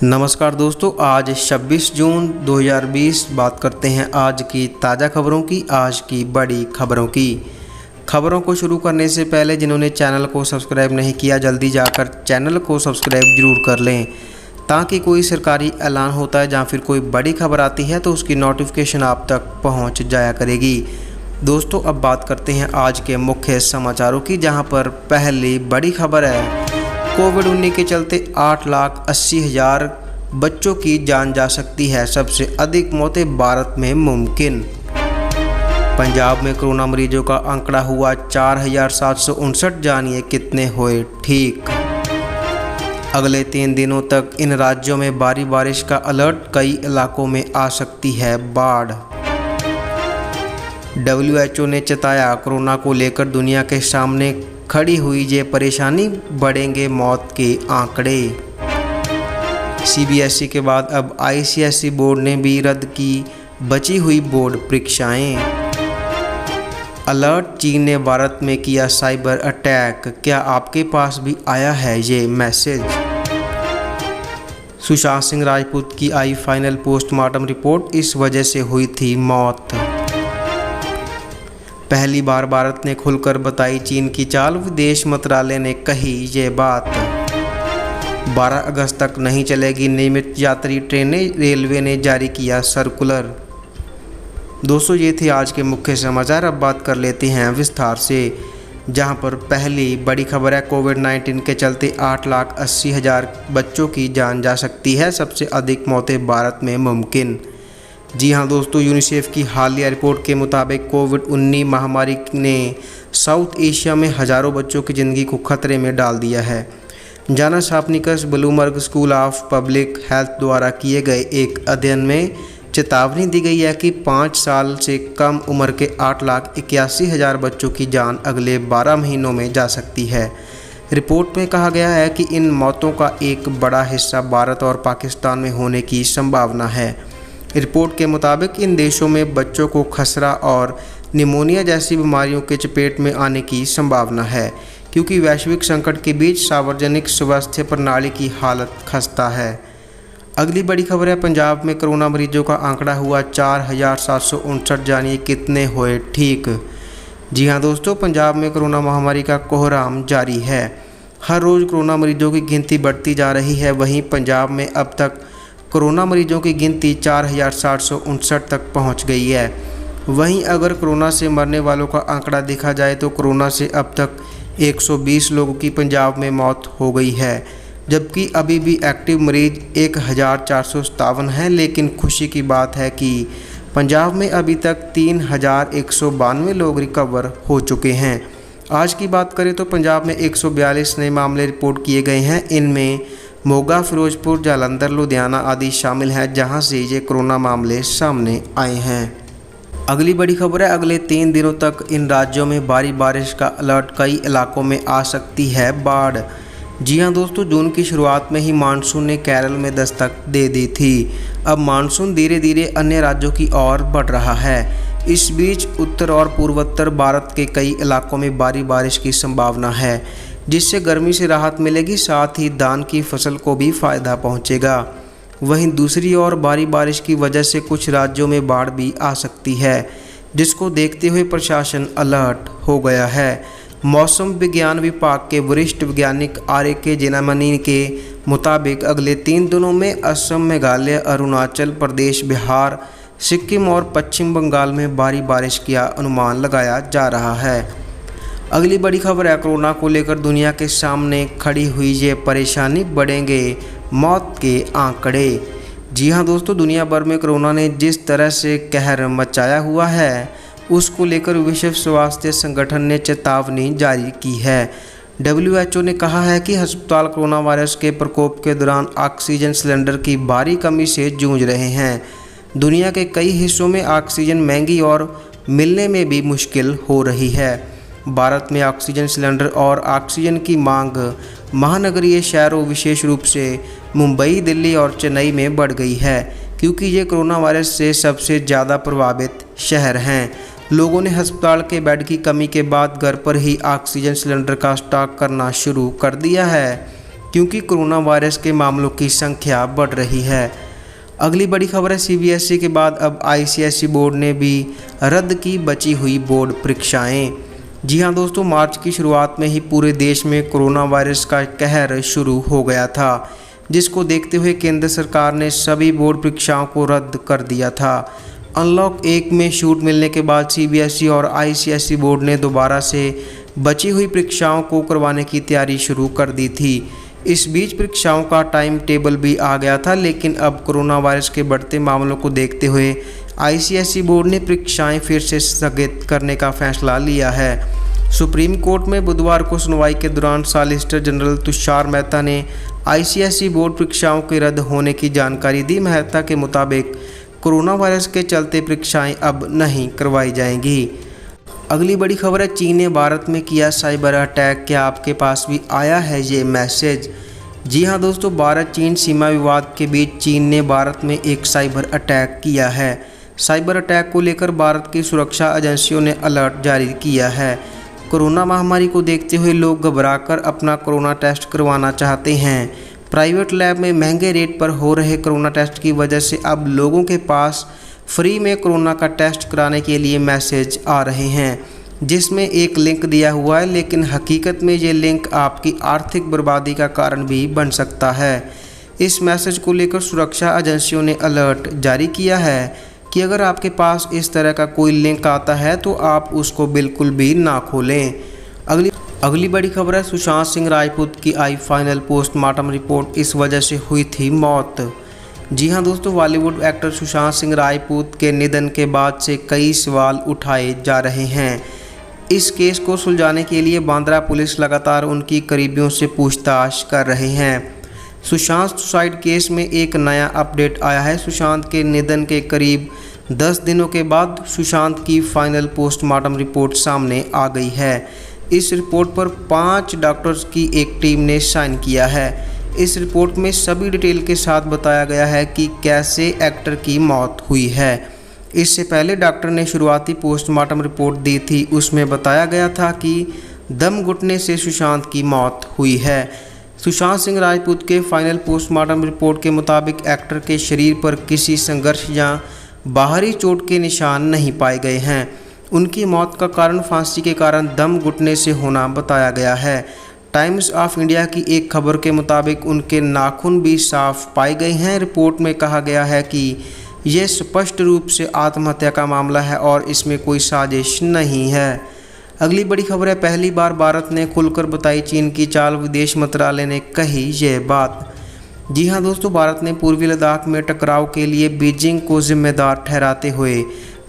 नमस्कार दोस्तों, आज 26 जून 2020 बात करते हैं आज की ताज़ा खबरों की, आज की बड़ी खबरों की। खबरों को शुरू करने से पहले जिन्होंने चैनल को सब्सक्राइब नहीं किया, जल्दी जाकर चैनल को सब्सक्राइब जरूर कर लें ताकि कोई सरकारी ऐलान होता है या फिर कोई बड़ी खबर आती है तो उसकी नोटिफिकेशन आप तक पहुंच जाया करेगी। दोस्तों, अब बात करते हैं आज के मुख्य समाचारों की, जहां पर पहली बड़ी खबर है कोविड-19 के चलते 8,80,000 बच्चों की जान जा सकती है। सबसे अधिक मौतें भारत में मुमकिन। पंजाब में कोरोना मरीजों का आंकड़ा हुआ 4,759, जानिए कितने हुए ठीक। अगले 3 दिनों तक इन राज्यों में भारी बारिश का अलर्ट, कई इलाकों में आ सकती है बाढ़। WHO ने चेताया, कोरोना को लेकर दुनिया के सामने खड़ी हुई ये परेशानी, बढ़ेंगे मौत के आंकड़े। CBSE के बाद अब ICSE बोर्ड ने भी रद्द की बची हुई बोर्ड परीक्षाएं। अलर्ट, चीन ने भारत में किया साइबर अटैक, क्या आपके पास भी आया है ये मैसेज। सुशांत सिंह राजपूत की आई फाइनल पोस्टमार्टम रिपोर्ट, इस वजह से हुई थी मौत। पहली बार भारत ने खुलकर बताई चीन की चाल, विदेश मंत्रालय ने कही ये बात। 12 अगस्त तक नहीं चलेगी नियमित यात्री ट्रेनें, रेलवे ने जारी किया सर्कुलर। दोस्तों, ये थे आज के मुख्य समाचार। अब बात कर लेते हैं विस्तार से, जहां पर पहली बड़ी खबर है कोविड-19 के चलते 8,80,000 बच्चों की जान जा सकती है। सबसे अधिक मौतें भारत में मुमकिन। जी हां दोस्तों, यूनिसेफ की हालिया रिपोर्ट के मुताबिक कोविड-19 महामारी ने साउथ एशिया में हज़ारों बच्चों की ज़िंदगी को खतरे में डाल दिया है। Johns Hopkins Bloomberg School of Public Health द्वारा किए गए एक अध्ययन में चेतावनी दी गई है कि 5 साल से कम उम्र के 8,81,000 बच्चों की जान अगले 12 महीनों में जा सकती है। रिपोर्ट में कहा गया है कि इन मौतों का एक बड़ा हिस्सा भारत और पाकिस्तान में होने की संभावना है। रिपोर्ट के मुताबिक इन देशों में बच्चों को खसरा और निमोनिया जैसी बीमारियों के चपेट में आने की संभावना है, क्योंकि वैश्विक संकट के बीच सार्वजनिक स्वास्थ्य प्रणाली की हालत खस्ता है। अगली बड़ी खबर है, पंजाब में कोरोना मरीजों का आंकड़ा हुआ 4,759, जानिए कितने हुए ठीक। जी हां दोस्तों, पंजाब में कोरोना महामारी का कोहराम जारी है। हर रोज़ कोरोना मरीजों की गिनती बढ़ती जा रही है। वहीं पंजाब में अब तक कोरोना मरीजों की गिनती 4,759 तक पहुंच गई है। वहीं अगर कोरोना से मरने वालों का आंकड़ा देखा जाए तो कोरोना से अब तक 120 लोगों की पंजाब में मौत हो गई है, जबकि अभी भी एक्टिव मरीज 1,457 हैं। लेकिन खुशी की बात है कि पंजाब में अभी तक 3,192 लोग रिकवर हो चुके हैं। आज की बात करें तो पंजाब में 142 नए मामले रिपोर्ट किए गए हैं। इनमें मोगा, फिरोजपुर, जालंधर, लुधियाना आदि शामिल हैं, जहां से ये कोरोना मामले सामने आए हैं। अगली बड़ी खबर है, अगले 3 दिनों तक इन राज्यों में भारी बारिश का अलर्ट, कई इलाकों में आ सकती है बाढ़। जी हां दोस्तों, जून की शुरुआत में ही मानसून ने केरल में दस्तक दे दी थी। अब मानसून धीरे धीरे अन्य राज्यों की ओर बढ़ रहा है। इस बीच उत्तर और पूर्वोत्तर भारत के कई इलाकों में भारी बारिश की संभावना है, जिससे गर्मी से राहत मिलेगी, साथ ही धान की फसल को भी फायदा पहुंचेगा। वहीं दूसरी ओर भारी बारिश की वजह से कुछ राज्यों में बाढ़ भी आ सकती है, जिसको देखते हुए प्रशासन अलर्ट हो गया है। मौसम विज्ञान विभाग के वरिष्ठ वैज्ञानिक RK जेनामनी के मुताबिक अगले 3 दिनों में असम, मेघालय, अरुणाचल प्रदेश, बिहार, सिक्किम और पश्चिम बंगाल में भारी बारिश का अनुमान लगाया जा रहा है। अगली बड़ी खबर है, कोरोना को लेकर दुनिया के सामने खड़ी हुई ये परेशानी, बढ़ेंगे मौत के आंकड़े। जी हां दोस्तों, दुनिया भर में कोरोना ने जिस तरह से कहर मचाया हुआ है, उसको लेकर विश्व स्वास्थ्य संगठन ने चेतावनी जारी की है। WHO ने कहा है कि अस्पताल कोरोना वायरस के प्रकोप के दौरान ऑक्सीजन सिलेंडर की भारी कमी से जूझ रहे हैं। दुनिया के कई हिस्सों में ऑक्सीजन महंगी और मिलने में भी मुश्किल हो रही है। भारत में ऑक्सीजन सिलेंडर और ऑक्सीजन की मांग महानगरीय शहरों, विशेष रूप से मुंबई, दिल्ली और चेन्नई में बढ़ गई है, क्योंकि ये कोरोना वायरस से सबसे ज़्यादा प्रभावित शहर हैं। लोगों ने अस्पताल के बेड की कमी के बाद घर पर ही ऑक्सीजन सिलेंडर का स्टॉक करना शुरू कर दिया है। क्योंकि कोरोना वायरस के मामलों की संख्या बढ़ रही है। अगली बड़ी खबर है सीबीएसई के बाद अब आईसीएसई बोर्ड ने भी रद्द की बची हुई बोर्ड परीक्षाएं। जी हां दोस्तों, मार्च की शुरुआत में ही पूरे देश में कोरोना वायरस का कहर शुरू हो गया था, जिसको देखते हुए केंद्र सरकार ने सभी बोर्ड परीक्षाओं को रद्द कर दिया था। अनलॉक 1 में छूट मिलने के बाद सीबीएसई और आईसीएसई बोर्ड ने दोबारा से बची हुई परीक्षाओं को करवाने की तैयारी शुरू कर दी थी। इस बीच परीक्षाओं का टाइम टेबल भी आ गया था, लेकिन अब कोरोना वायरस के बढ़ते मामलों को देखते हुए आईसीएसई बोर्ड ने परीक्षाएं फिर से स्थगित करने का फैसला लिया है। सुप्रीम कोर्ट में बुधवार को सुनवाई के दौरान सॉलिसिटर जनरल तुषार मेहता ने आईसीएसई बोर्ड परीक्षाओं के रद्द होने की जानकारी दी। मेहता के मुताबिक कोरोना वायरस के चलते परीक्षाएं अब नहीं करवाई जाएंगी। अगली बड़ी खबर है, चीन ने भारत में किया साइबर अटैक। क्या आपके पास भी आया है ये मैसेज? जी हां दोस्तों, भारत चीन सीमा विवाद के बीच चीन ने भारत में एक साइबर अटैक किया है। साइबर अटैक को लेकर भारत की सुरक्षा एजेंसियों ने अलर्ट जारी किया है। कोरोना महामारी को देखते हुए लोग घबराकर अपना कोरोना टेस्ट करवाना चाहते हैं। प्राइवेट लैब में महंगे रेट पर हो रहे कोरोना टेस्ट की वजह से अब लोगों के पास फ्री में कोरोना का टेस्ट कराने के लिए मैसेज आ रहे हैं, जिसमें एक लिंक दिया हुआ है, लेकिन हकीकत में ये लिंक आपकी आर्थिक बर्बादी का कारण भी बन सकता है। इस मैसेज को लेकर सुरक्षा एजेंसियों ने अलर्ट जारी किया है कि अगर आपके पास इस तरह का कोई लिंक आता है तो आप उसको बिल्कुल भी ना खोलें। अगली बड़ी खबर है, सुशांत सिंह राजपूत की आई फाइनल पोस्टमार्टम रिपोर्ट, इस वजह से हुई थी मौत। जी हां दोस्तों, बॉलीवुड एक्टर सुशांत सिंह राजपूत के निधन के बाद से कई सवाल उठाए जा रहे हैं। इस केस को सुलझाने के लिए बांद्रा पुलिस लगातार उनकी करीबियों से पूछताछ कर रहे हैं। सुशांत सुसाइड केस में एक नया अपडेट आया है। सुशांत के निधन के करीब 10 दिनों के बाद सुशांत की फाइनल पोस्टमार्टम रिपोर्ट सामने आ गई है। इस रिपोर्ट पर 5 डॉक्टर्स की एक टीम ने साइन किया है। इस रिपोर्ट में सभी डिटेल के साथ बताया गया है कि कैसे एक्टर की मौत हुई है। इससे पहले डॉक्टर ने शुरुआती पोस्टमार्टम रिपोर्ट दी थी, उसमें बताया गया था कि दम घुटने से सुशांत की मौत हुई है। सुशांत सिंह राजपूत के फाइनल पोस्टमार्टम रिपोर्ट के मुताबिक एक्टर के शरीर पर किसी संघर्ष या बाहरी चोट के निशान नहीं पाए गए हैं। उनकी मौत का कारण फांसी के कारण दम घुटने से होना बताया गया है। टाइम्स ऑफ इंडिया की एक खबर के मुताबिक उनके नाखून भी साफ पाए गए हैं। रिपोर्ट में कहा गया है कि यह स्पष्ट रूप से आत्महत्या का मामला है और इसमें कोई साजिश नहीं है। अगली बड़ी खबर है, पहली बार भारत ने खुलकर बताई चीन की चाल, विदेश मंत्रालय ने कही यह बात। जी हां दोस्तों, भारत ने पूर्वी लद्दाख में टकराव के लिए बीजिंग को जिम्मेदार ठहराते हुए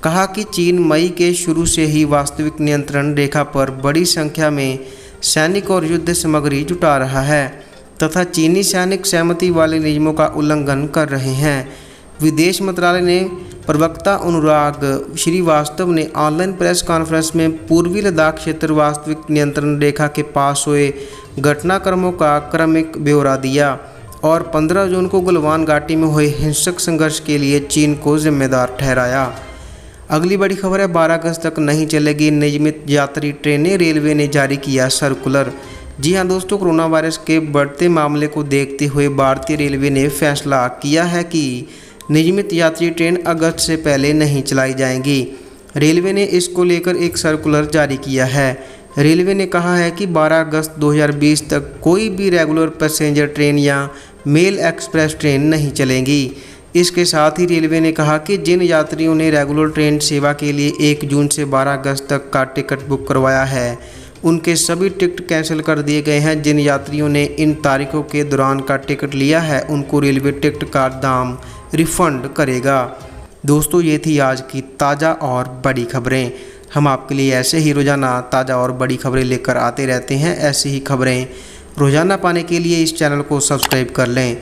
कहा कि चीन मई के शुरू से ही वास्तविक नियंत्रण रेखा पर बड़ी संख्या में सैनिक और युद्ध सामग्री जुटा रहा है तथा चीनी सैनिक सहमति वाले नियमों का उल्लंघन कर रहे हैं। विदेश मंत्रालय ने प्रवक्ता अनुराग श्रीवास्तव ने ऑनलाइन प्रेस कॉन्फ्रेंस में पूर्वी लद्दाख क्षेत्र वास्तविक नियंत्रण रेखा के पास हुए घटनाक्रमों का क्रमिक ब्यौरा दिया और 15 जून को गलवान घाटी में हुए हिंसक संघर्ष के लिए चीन को जिम्मेदार ठहराया। अगली बड़ी खबर है, 12 अगस्त तक नहीं चलेगी नियमित यात्री ट्रेनें, रेलवे ने जारी किया सर्कुलर। जी हां दोस्तों, कोरोना वायरस के बढ़ते मामले को देखते हुए भारतीय रेलवे ने फैसला किया है कि नियमित यात्री ट्रेन अगस्त से पहले नहीं चलाई जाएंगी। रेलवे ने इसको लेकर एक सर्कुलर जारी किया है। रेलवे ने कहा है कि 12 अगस्त 2020 तक कोई भी रेगुलर पैसेंजर ट्रेन या मेल एक्सप्रेस ट्रेन नहीं चलेंगी। इसके साथ ही रेलवे ने कहा कि जिन यात्रियों ने रेगुलर ट्रेन सेवा के लिए 1 जून से 12 अगस्त तक का टिकट बुक करवाया है, उनके सभी टिकट कैंसिल कर दिए गए हैं। जिन यात्रियों ने इन तारीखों के दौरान का टिकट लिया है, उनको रेलवे टिकट का दाम रिफंड करेगा। दोस्तों, ये थी आज की ताज़ा और बड़ी खबरें। हम आपके लिए ऐसे ही रोज़ाना ताज़ा और बड़ी खबरें लेकर आते रहते हैं। ऐसी ही खबरें रोज़ाना पाने के लिए इस चैनल को सब्सक्राइब कर लें।